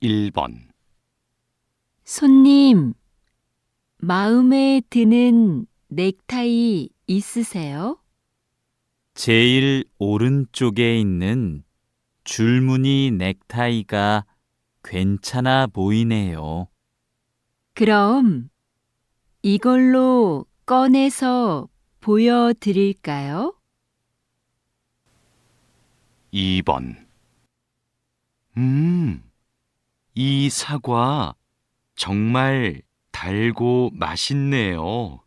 1번. 손님, 마음에 드는 넥타이 있으세요? 제일 오른쪽에 있는 줄무늬 넥타이가 괜찮아 보이네요. 그럼 이걸로 꺼내서 보여드릴까요? 2번. 이 사과 정말 달고 맛있네요.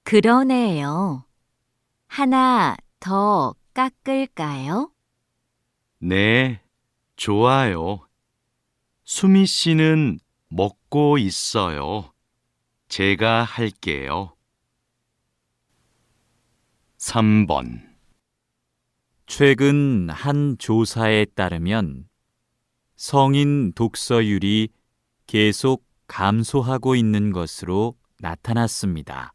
그러네요. 하나 더 깎을까요? 네, 좋아요. 수미 씨는 먹고 있어요. 제가 할게요. 3번. 최근 한 조사에 따르면 성인 독서율이 계속 감소하고 있는 것으로 나타났습니다.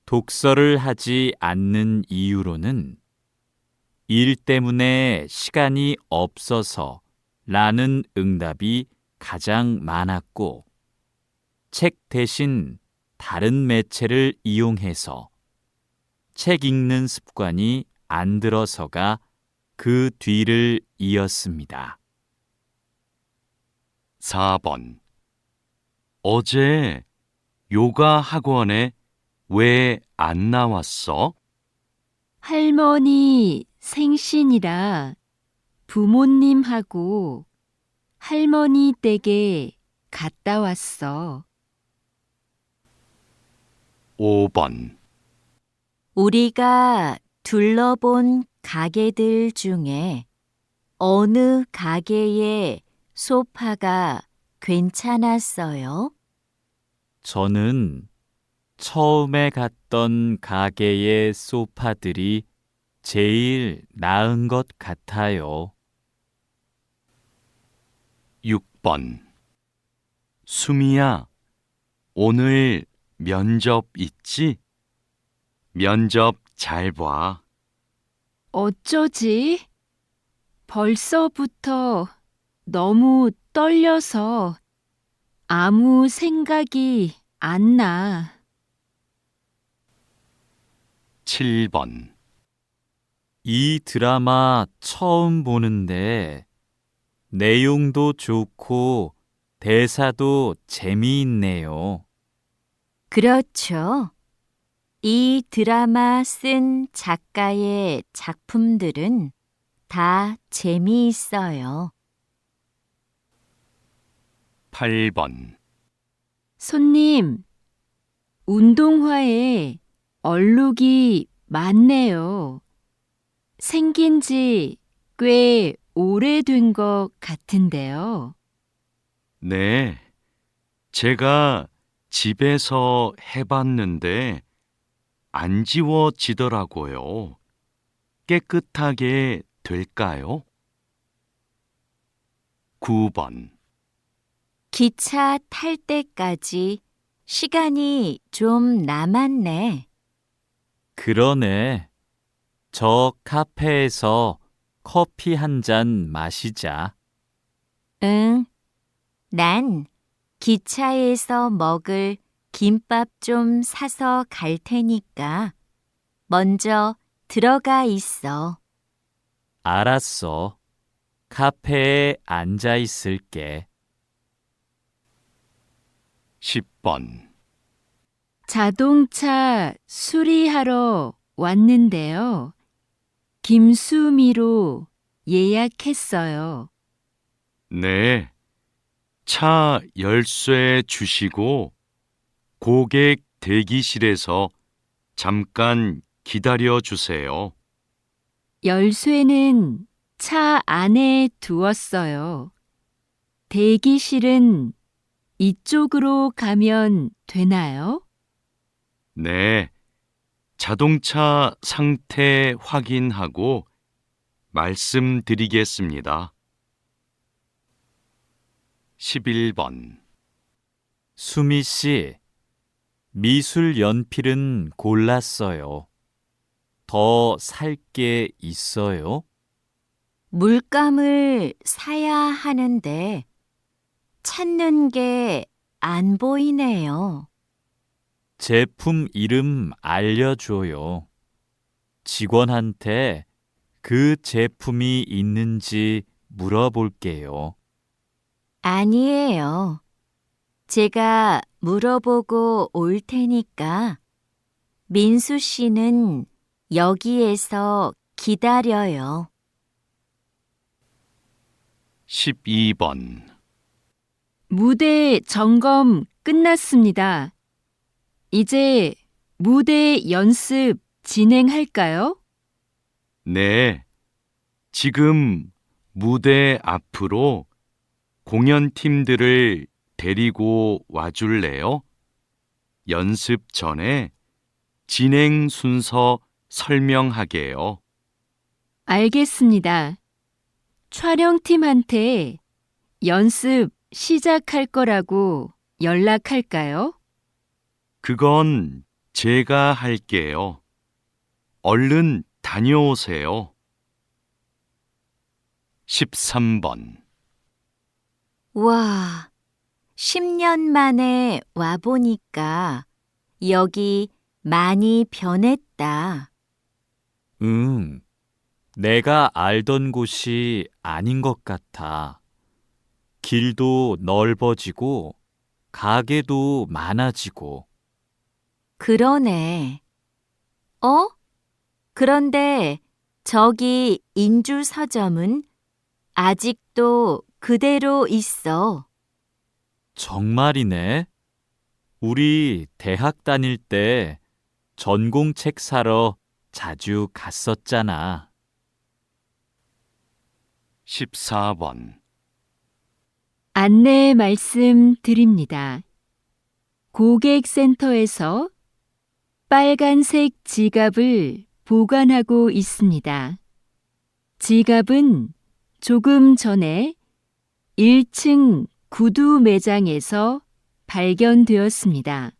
독서를 하지 않는 이유로는 일 때문에 시간이 없어서 라는 응답이 가장 많았고, 책 대신 다른 매체를 이용해서 책 읽는 습관이 안 들어서가 그 뒤를 이었습니다. 4번. 어제 요가 학원에 왜 안 나왔어? 할머니 생신이라 부모님하고 할머니 댁에 갔다 왔어. 5번. 우리가 둘러본 가게들 중에 어느 가게의 소파가 괜찮았어요? 저는 처음에 갔던 가게의 소파들이 제일 나은 것 같아요. 6번. 수미야, 오늘 면접 있지? 면접 잘 봐. 어쩌지? 벌써부터 너무 떨려서 아무 생각이 안 나. 7번. 이 드라마 처음 보는데 내용도 좋고 대사도 재미있네요. 그렇죠. 이 드라마 쓴 작가의 작품들은 다 재미있어요. 8번. 손님, 운동화에 얼룩이 많네요. 생긴 지 꽤 오래된 것 같은데요. 네, 제가 집에서 해봤는데 안 지워지더라고요. 깨끗하게 될까요? 9번. 기차 탈 때까지 시간이 좀 남았네. 그러네. 저 카페에서 커피 한 잔 마시자. 응, 난 기차에서 먹을 김밥 좀 사서 갈 테니까 먼저 들어가 있어. 알았어. 카페에 앉아 있을게. 10번. 자동차 수리하러 왔는데요. 김수미로 예약했어요. 네, 차 열쇠 주시고 고객 대기실에서 잠깐 기다려 주세요. 열쇠는 차 안에 두었어요. 대기실은 이쪽으로 가면 되나요? 네, 자동차 상태 확인하고 말씀드리겠습니다. 11번. 수미 씨, 미술 연필은 골랐어요. 더 살 게 있어요? 물감을 사야 하는데 찾는 게 안 보이네요. 제품 이름 알려줘요. 직원한테 그 제품이 있는지 물어볼게요. 아니에요. 제가 물어보고 올 테니까 민수 씨는 여기에서 기다려요. 12번. 무대 점검 끝났습니다. 이제 무대 연습 진행할까요? 네. 지금 무대 앞으로 공연팀들을 데리고 와줄래요? 연습 전에 진행 순서 설명하게요. 알겠습니다. 촬영팀한테 연습 시작할 거라고 연락할까요? 그건 제가 할게요. 얼른 다녀오세요. 13번. 와, 10년 만에 와보니까 여기 많이 변했다. 응, 내가 알던 곳이 아닌 것 같아. 길도 넓어지고, 가게도 많아지고. 그러네. 어? 그런데 저기 인주 서점은 아직도 그대로 있어. 정말이네. 우리 대학 다닐 때 전공책 사러 자주 갔었잖아. 14번. 안내 말씀 드립니다. 고객센터에서 빨간색 지갑을 보관하고 있습니다. 지갑은 조금 전에 1층 구두 매장에서 발견되었습니다.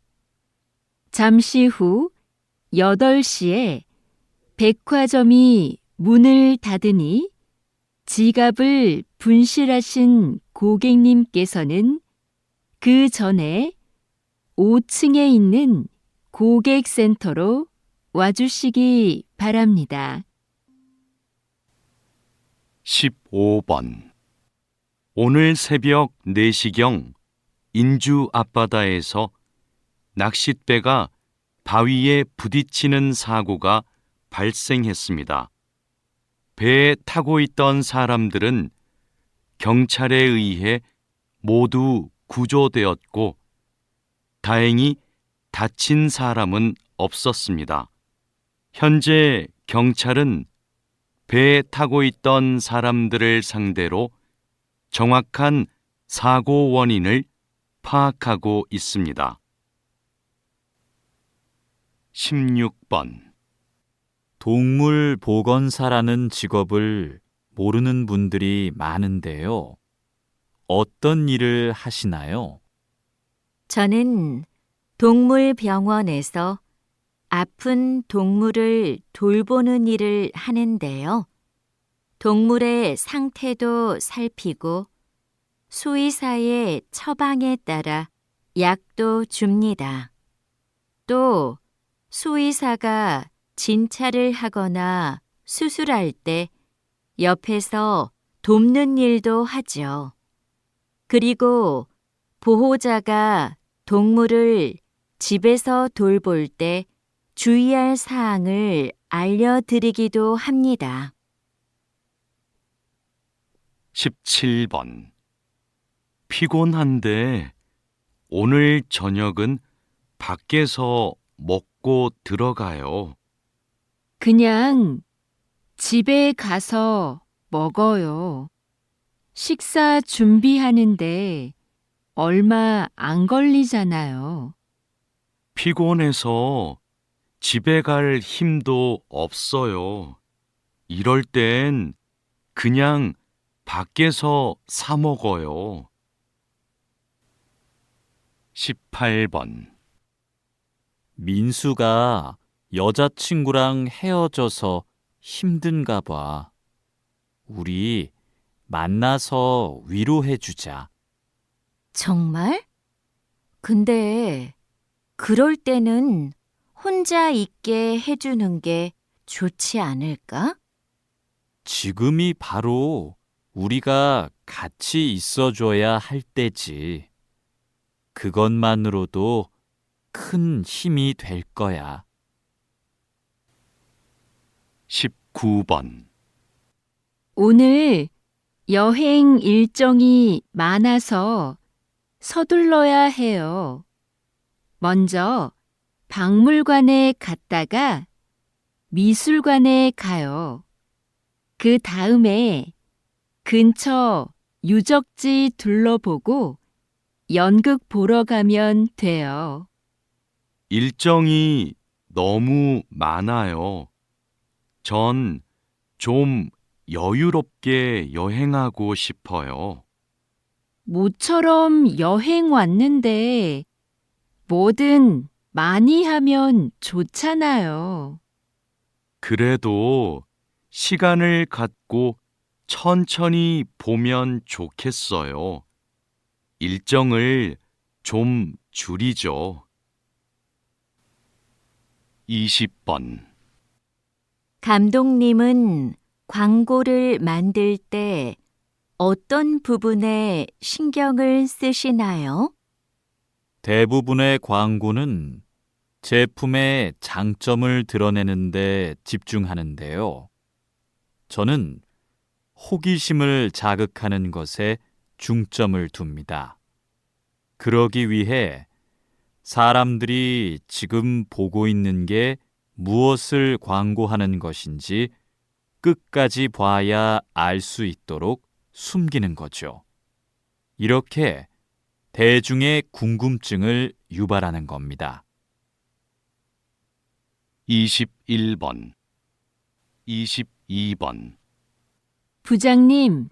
잠시 후 8시에 백화점이 문을 닫으니 지갑을 분실하신 고객님께서는 그 전에 5층에 있는 고객센터로 와주시기 바랍니다. 15번. 오늘 새벽 4시경 인주 앞바다에서 낚싯배가 바위에 부딪히는 사고가 발생했습니다. 배에 타고 있던 사람들은 경찰에 의해 모두 구조되었고 다행히 다친 사람은 없었습니다. 현재 경찰은 배에 타고 있던 사람들을 상대로 정확한 사고 원인을 파악하고 있습니다. 16번. 동물 보건사라는 직업을 모르는 분들이 많은데요. 어떤 일을 하시나요? 저는 동물병원에서 아픈 동물을 돌보는 일을 하는데요. 동물의 상태도 살피고 수의사의 처방에 따라 약도 줍니다. 또 수의사가 진찰을 하거나 수술할 때 옆에서 돕는 일도 하죠. 그리고 보호자가 동물을 집에서 돌볼 때 주의할 사항을 알려드리기도 합니다. 17번. 피곤한데 오늘 저녁은 밖에서 먹고 들어가요. 그냥 집에 가서 먹어요. 식사 준비하는데 얼마 안 걸리잖아요. 피곤해서 집에 갈 힘도 없어요. 이럴 땐 그냥 밖에서 사 먹어요. 18번. 민수가 여자친구랑 헤어져서 힘든가 봐. 우리 만나서 위로해 주자. 정말? 근데 그럴 때는 혼자 있게 해주는 게 좋지 않을까? 지금이 바로 우리가 같이 있어줘야 할 때지. 그것만으로도 큰 힘이 될 거야. 19번. 오늘 여행 일정이 많아서 서둘러야 해요. 먼저 박물관에 갔다가 미술관에 가요. 그 다음에 근처 유적지 둘러보고 연극 보러 가면 돼요. 일정이 너무 많아요. 전 좀 여유롭게 여행하고 싶어요. 모처럼 여행 왔는데 뭐든 많이 하면 좋잖아요. 그래도 시간을 갖고 천천히 보면 좋겠어요. 일정을 좀 줄이죠. 20번. 감독님은 광고를 만들 때 어떤 부분에 신경을 쓰시나요? 대부분의 광고는 제품의 장점을 드러내는 데 집중하는데요. 저는 호기심을 자극하는 것에 중점을 둡니다. 그러기 위해 사람들이 지금 보고 있는 게 무엇을 광고하는 것인지 끝까지 봐야 알 수 있도록 숨기는 거죠. 이렇게 대중의 궁금증을 유발하는 겁니다. 21번. 22번. 부장님,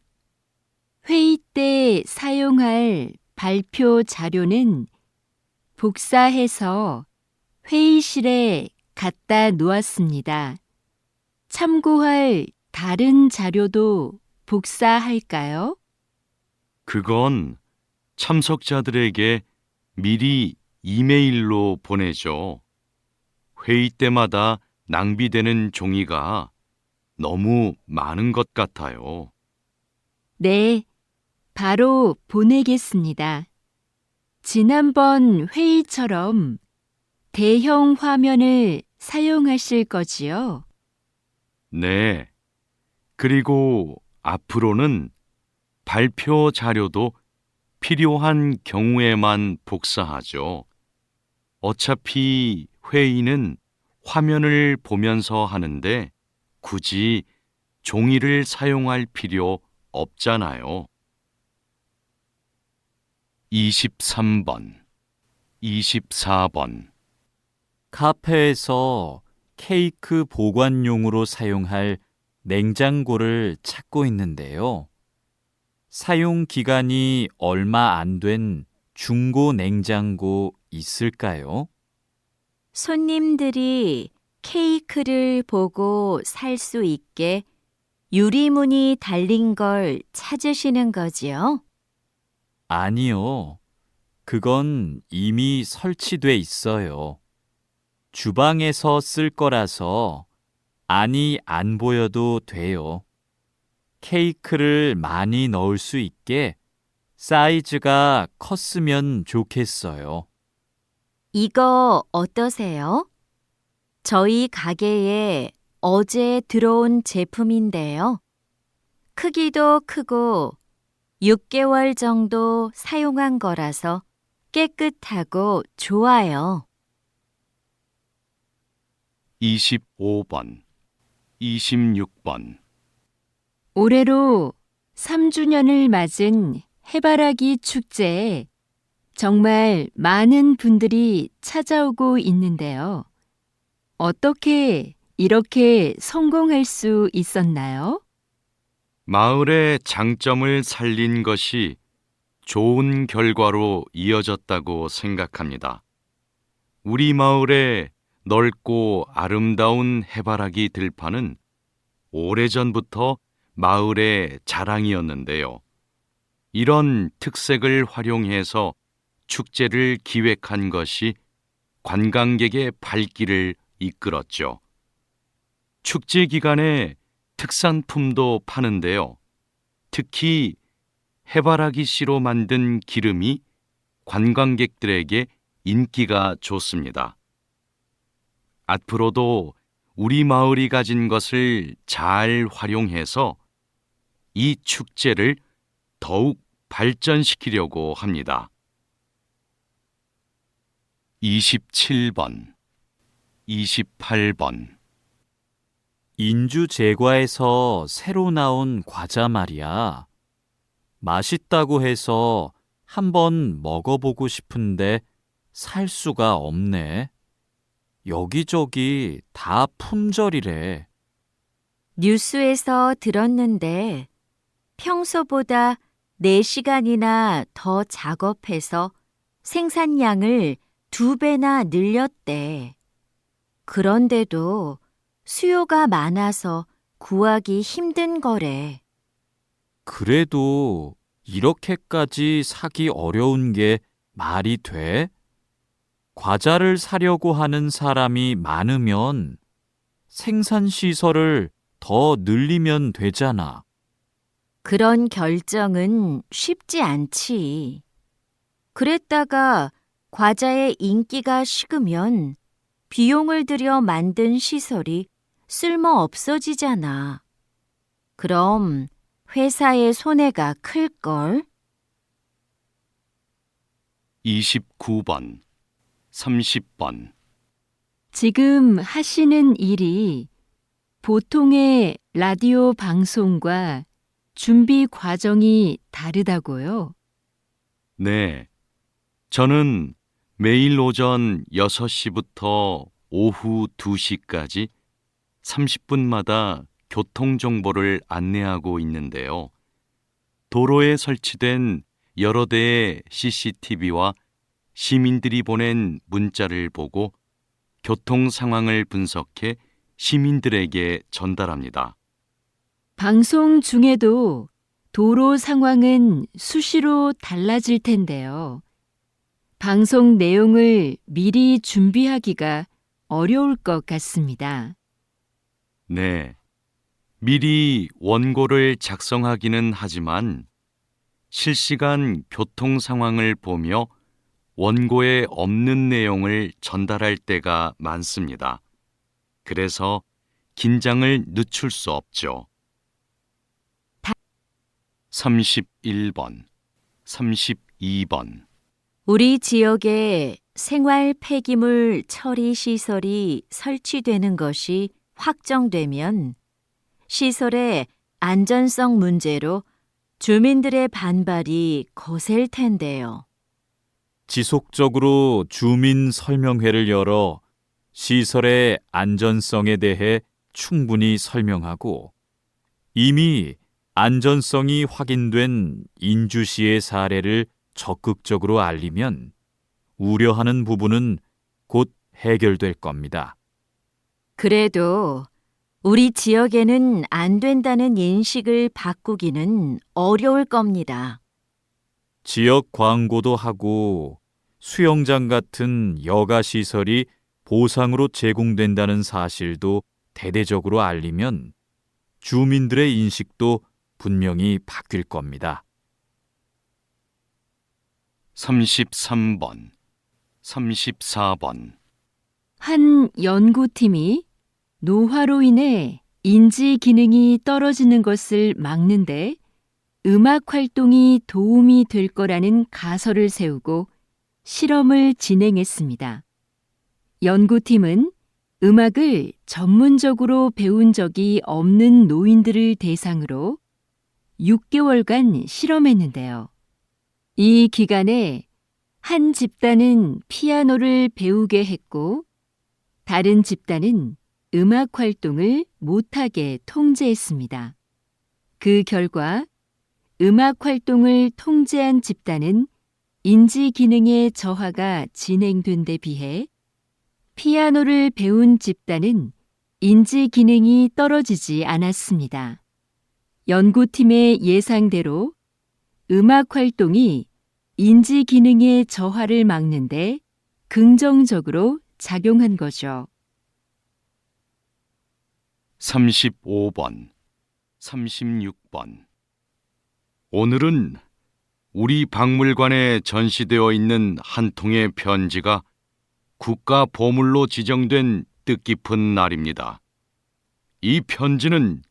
회의 때 사용할 발표 자료는 복사해서 회의실에 갖다 놓았습니다. 참고할 다른 자료도 복사할까요? 그건 참석자들에게 미리 이메일로 보내죠. 회의 때마다 낭비되는 종이가 너무 많은 것 같아요. 네, 바로 보내겠습니다. 지난번 회의처럼 대형 화면을 사용하실 거지요? 네. 그리고 앞으로는 발표 자료도 필요한 경우에만 복사하죠. 어차피 회의는 화면을 보면서 하는데 굳이 종이를 사용할 필요 없잖아요. 23번, 24번. 카페에서 케이크 보관용으로 사용할 냉장고를 찾고 있는데요. 사용 기간이 얼마 안 된 중고 냉장고 있을까요? 손님들이 케이크를 보고 살 수 있게 유리문이 달린 걸 찾으시는 거지요? 아니요. 그건 이미 설치돼 있어요. 주방에서 쓸 거라서 안이 안 보여도 돼요. 케이크를 많이 넣을 수 있게 사이즈가 컸으면 좋겠어요. 이거 어떠세요? 저희 가게에 어제 들어온 제품인데요. 크기도 크고 6개월 정도 사용한 거라서 깨끗하고 좋아요. 25번, 26번. 올해로 3주년을 맞은 해바라기 축제에 정말 많은 분들이 찾아오고 있는데요. 어떻게 이렇게 성공할 수 있었나요? 마을의 장점을 살린 것이 좋은 결과로 이어졌다고 생각합니다. 우리 마을의 넓고 아름다운 해바라기 들판은 오래전부터 마을의 자랑이었는데요. 이런 특색을 활용해서 축제를 기획한 것이 관광객의 발길을 이끌었죠. 축제 기간에 특산품도 파는데요. 특히 해바라기 씨로 만든 기름이 관광객들에게 인기가 좋습니다. 앞으로도 우리 마을이 가진 것을 잘 활용해서 이 축제를 더욱 발전시키려고 합니다. 27번, 28번. 인주 제과에서 새로 나온 과자 말이야. 맛있다고 해서 한번 먹어보고 싶은데 살 수가 없네. 여기저기 다 품절이래. 뉴스에서 들었는데 평소보다 4시간이나 더 작업해서 생산량을 2배나 늘렸대. 그런데도 수요가 많아서 구하기 힘든 거래. 그래도 이렇게까지 사기 어려운 게 말이 돼? 과자를 사려고 하는 사람이 많으면 생산시설을 더 늘리면 되잖아. 그런 결정은 쉽지 않지. 그랬다가 과자의 인기가 식으면 비용을 들여 만든 시설이 쓸모 없어지잖아. 그럼 회사의 손해가 클걸? 29번, 30번. 지금 하시는 일이 보통의 라디오 방송과 준비 과정이 다르다고요? 네, 저는 매일 오전 6시부터 오후 2시까지 30분마다 교통정보를 안내하고 있는데요. 도로에 설치된 여러 대의 CCTV와 시민들이 보낸 문자를 보고 교통 상황을 분석해 시민들에게 전달합니다. 방송 중에도 도로 상황은 수시로 달라질 텐데요. 방송 내용을 미리 준비하기가 어려울 것 같습니다. 네, 미리 원고를 작성하기는 하지만 실시간 교통 상황을 보며 원고에 없는 내용을 전달할 때가 많습니다. 그래서 긴장을 늦출 수 없죠. 31번, 32번. 우리 지역에 생활 폐기물 처리 시설이 설치되는 것이 확정되면 시설의 안전성 문제로 주민들의 반발이 거셀 텐데요. 지속적으로 주민 설명회를 열어 시설의 안전성에 대해 충분히 설명하고 이미 안전성이 확인된 인주시의 사례를 적극적으로 알리면 우려하는 부분은 곧 해결될 겁니다. 그래도 우리 지역에는 안 된다는 인식을 바꾸기는 어려울 겁니다. 지역 광고도 하고 수영장 같은 여가 시설이 보상으로 제공된다는 사실도 대대적으로 알리면 주민들의 인식도 분명히 바뀔 겁니다. 33번, 34번. 한 연구팀이 노화로 인해 인지 기능이 떨어지는 것을 막는데 음악 활동이 도움이 될 거라는 가설을 세우고 실험을 진행했습니다. 연구팀은 음악을 전문적으로 배운 적이 없는 노인들을 대상으로 6개월간 실험했는데요. 이 기간에 한 집단은 피아노를 배우게 했고 다른 집단은 음악 활동을 못하게 통제했습니다. 그 결과 음악 활동을 통제한 집단은 인지 기능의 저하가 진행된 데 비해 피아노를 배운 집단은 인지 기능이 떨어지지 않았습니다. 연구팀의 예상대로 음악 활동이 인지 기능의 저하를 막는데 긍정적으로 작용한 거죠. 35번, 36번. 오늘은 우리 박물관에 전시되어 있는 한 통의 편지가 국가 보물로 지정된 뜻깊은 날입니다. 이 편지는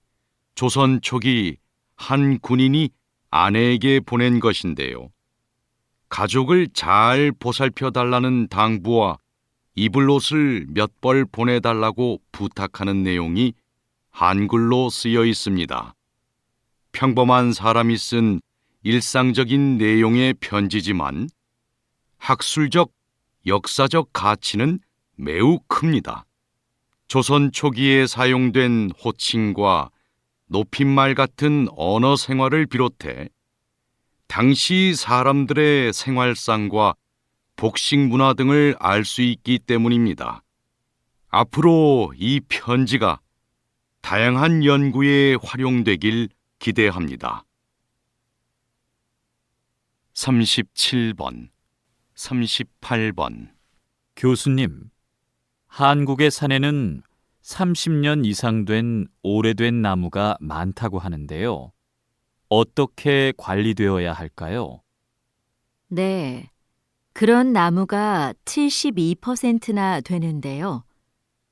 조선 초기 한 군인이 아내에게 보낸 것인데요. 가족을 잘 보살펴 달라는 당부와 입을 옷을 몇 벌 보내달라고 부탁하는 내용이 한글로 쓰여 있습니다. 평범한 사람이 쓴 일상적인 내용의 편지지만 학술적, 역사적 가치는 매우 큽니다. 조선 초기에 사용된 호칭과 높임말 같은 언어 생활을 비롯해 당시 사람들의 생활상과 복식 문화 등을 알 수 있기 때문입니다. 앞으로 이 편지가 다양한 연구에 활용되길 기대합니다. 37번, 38번. 교수님, 한국의 산에는 30년 이상 된 오래된 나무가 많다고 하는데요. 어떻게 관리되어야 할까요? 네, 그런 나무가 72%나 되는데요.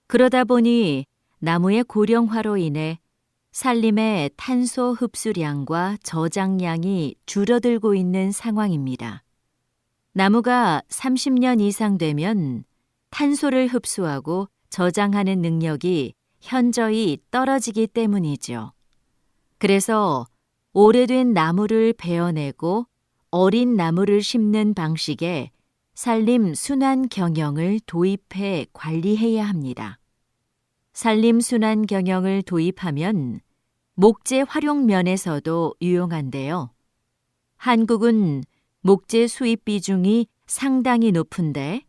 그러다 보니 나무의 고령화로 인해 산림의 탄소 흡수량과 저장량이 줄어들고 있는 상황입니다. 나무가 30년 이상 되면 탄소를 흡수하고 저장하는 능력이 현저히 떨어지기 때문이죠. 그래서 오래된 나무를 베어내고 어린 나무를 심는 방식의 산림 순환 경영을 도입해 관리해야 합니다. 산림 순환 경영을 도입하면 목재 활용 면에서도 유용한데요. 한국은 목재 수입 비중이 상당히 높은데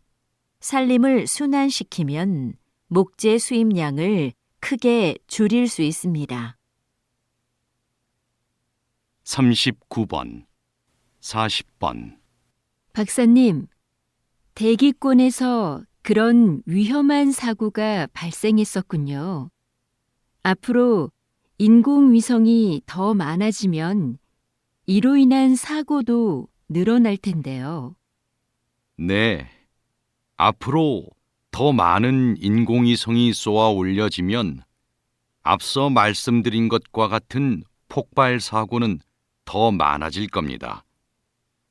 산림을 순환시키면 목재 수입량을 크게 줄일 수 있습니다. 39번, 40번. 박사님, 대기권에서 그런 위험한 사고가 발생했었군요. 앞으로 인공위성이 더 많아지면 이로 인한 사고도 늘어날 텐데요. 네. 앞으로 더 많은 인공위성이 쏘아 올려지면 앞서 말씀드린 것과 같은 폭발 사고는 더 많아질 겁니다.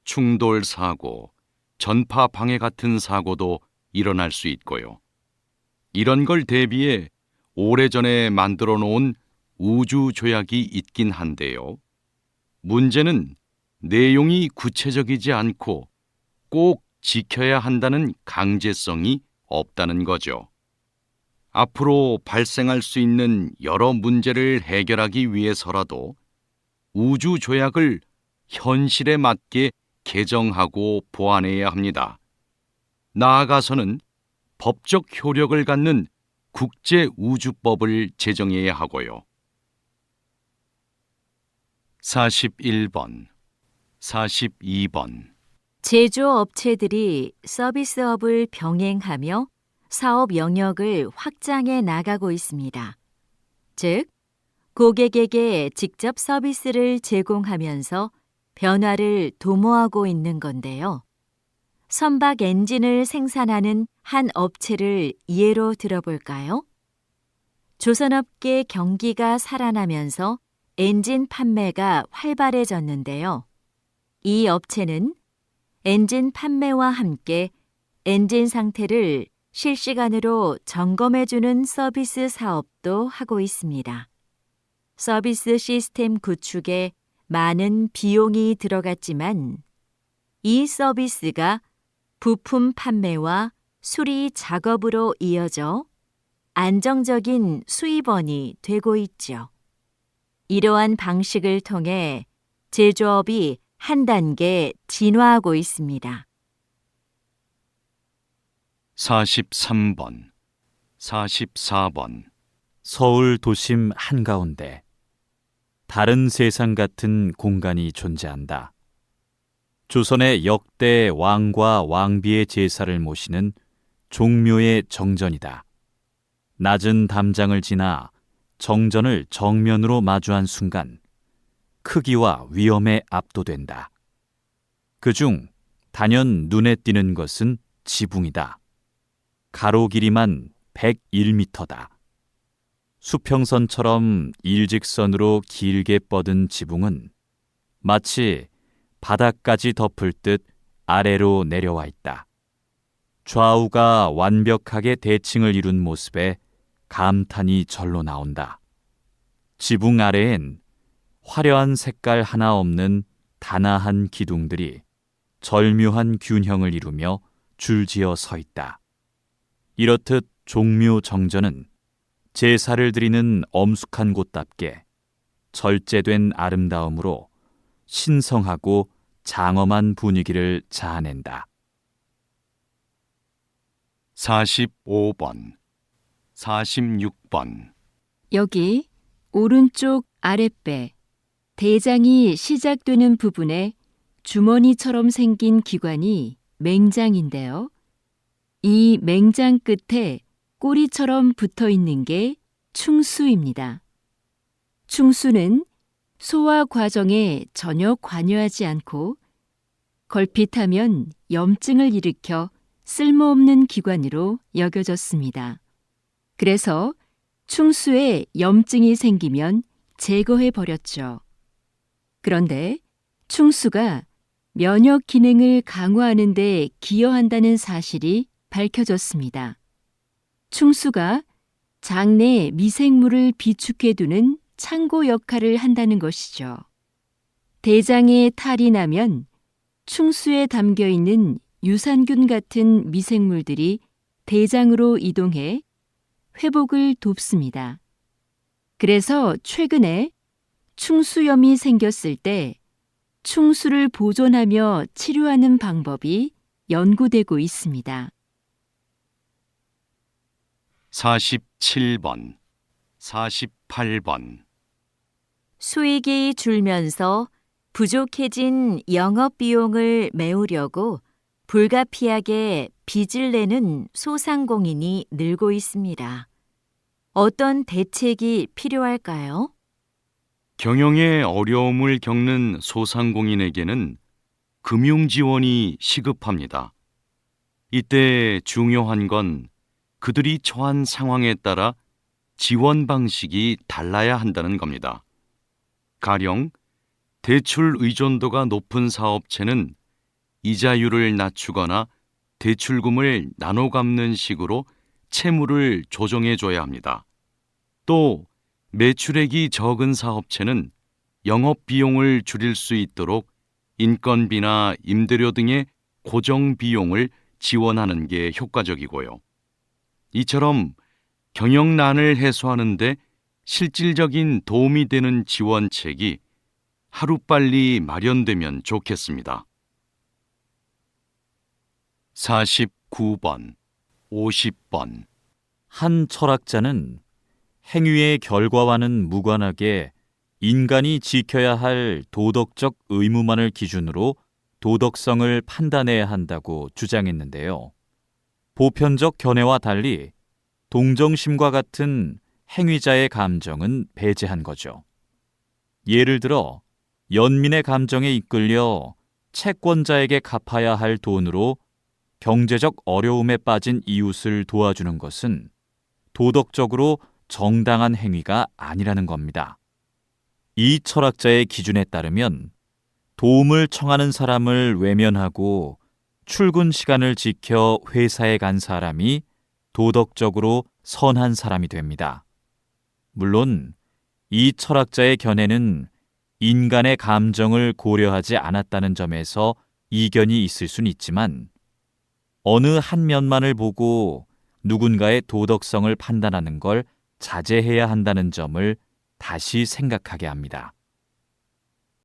충돌 사고, 전파 방해 같은 사고도 일어날 수 있고요. 이런 걸 대비해 오래전에 만들어 놓은 우주 조약이 있긴 한데요. 문제는 내용이 구체적이지 않고 꼭 지켜야 한다는 강제성이 없다는 거죠. 앞으로 발생할 수 있는 여러 문제를 해결하기 위해서라도 우주 조약을 현실에 맞게 개정하고 보완해야 합니다. 나아가서는 법적 효력을 갖는 국제우주법을 제정해야 하고요. 41번, 42번. 제조업체들이 서비스업을 병행하며 사업 영역을 확장해 나가고 있습니다. 즉, 고객에게 직접 서비스를 제공하면서 변화를 도모하고 있는 건데요. 선박 엔진을 생산하는 한 업체를 예로 들어볼까요? 조선업계 경기가 살아나면서 엔진 판매가 활발해졌는데요. 이 업체는 엔진 판매와 함께 엔진 상태를 실시간으로 점검해주는 서비스 사업도 하고 있습니다. 서비스 시스템 구축에 많은 비용이 들어갔지만 이 서비스가 부품 판매와 수리 작업으로 이어져 안정적인 수입원이 되고 있죠. 이러한 방식을 통해 제조업이 한 단계 진화하고 있습니다. 43번, 44번. 서울 도심 한가운데 다른 세상 같은 공간이 존재한다. 조선의 역대 왕과 왕비의 제사를 모시는 종묘의 정전이다. 낮은 담장을 지나 정전을 정면으로 마주한 순간 크기와 위험에 압도된다. 그중 단연 눈에 띄는 것은 지붕이다. 가로 길이만 101m다. 수평선처럼 일직선으로 길게 뻗은 지붕은 마치 바닥까지 덮을 듯 아래로 내려와 있다. 좌우가 완벽하게 대칭을 이룬 모습에 감탄이 절로 나온다. 지붕 아래엔 화려한 색깔 하나 없는 단아한 기둥들이 절묘한 균형을 이루며 줄지어 서 있다. 이렇듯 종묘 정전은 제사를 드리는 엄숙한 곳답게 절제된 아름다움으로 신성하고 장엄한 분위기를 자아낸다. 45번, 46번, 여기 오른쪽 아랫배, 대장이 시작되는 부분에 주머니처럼 생긴 기관이 맹장인데요. 이 맹장 끝에 꼬리처럼 붙어 있는 게 충수입니다. 충수는 소화 과정에 전혀 관여하지 않고 걸핏하면 염증을 일으켜 쓸모없는 기관으로 여겨졌습니다. 그래서 충수에 염증이 생기면 제거해 버렸죠. 그런데 충수가 면역 기능을 강화하는 데 기여한다는 사실이 밝혀졌습니다. 충수가 장내 미생물을 비축해두는 창고 역할을 한다는 것이죠. 대장에 탈이 나면 충수에 담겨있는 유산균 같은 미생물들이 대장으로 이동해 회복을 돕습니다. 그래서 최근에 충수염이 생겼을 때 충수를 보존하며 치료하는 방법이 연구되고 있습니다. 47번, 48번, 수익이 줄면서 부족해진 영업 비용을 메우려고 불가피하게 빚을 내는 소상공인이 늘고 있습니다. 어떤 대책이 필요할까요? 경영에 어려움을 겪는 소상공인에게는 금융 지원이 시급합니다. 이때 중요한 건 그들이 처한 상황에 따라 지원 방식이 달라야 한다는 겁니다. 가령 대출 의존도가 높은 사업체는 이자율을 낮추거나 대출금을 나눠 갚는 식으로 채무를 조정해 줘야 합니다. 또 매출액이 적은 사업체는 영업 비용을 줄일 수 있도록 인건비나 임대료 등의 고정 비용을 지원하는 게 효과적이고요. 이처럼 경영난을 해소하는 데 실질적인 도움이 되는 지원책이 하루빨리 마련되면 좋겠습니다. 49번, 50번, 한 철학자는 행위의 결과와는 무관하게 인간이 지켜야 할 도덕적 의무만을 기준으로 도덕성을 판단해야 한다고 주장했는데요. 보편적 견해와 달리 동정심과 같은 행위자의 감정은 배제한 거죠. 예를 들어 연민의 감정에 이끌려 채권자에게 갚아야 할 돈으로 경제적 어려움에 빠진 이웃을 도와주는 것은 도덕적으로 정당한 행위가 아니라는 겁니다. 이 철학자의 기준에 따르면 도움을 청하는 사람을 외면하고 출근 시간을 지켜 회사에 간 사람이 도덕적으로 선한 사람이 됩니다. 물론 이 철학자의 견해는 인간의 감정을 고려하지 않았다는 점에서 이견이 있을 수는 있지만 어느 한 면만을 보고 누군가의 도덕성을 판단하는 걸 자제해야 한다는 점을 다시 생각하게 합니다.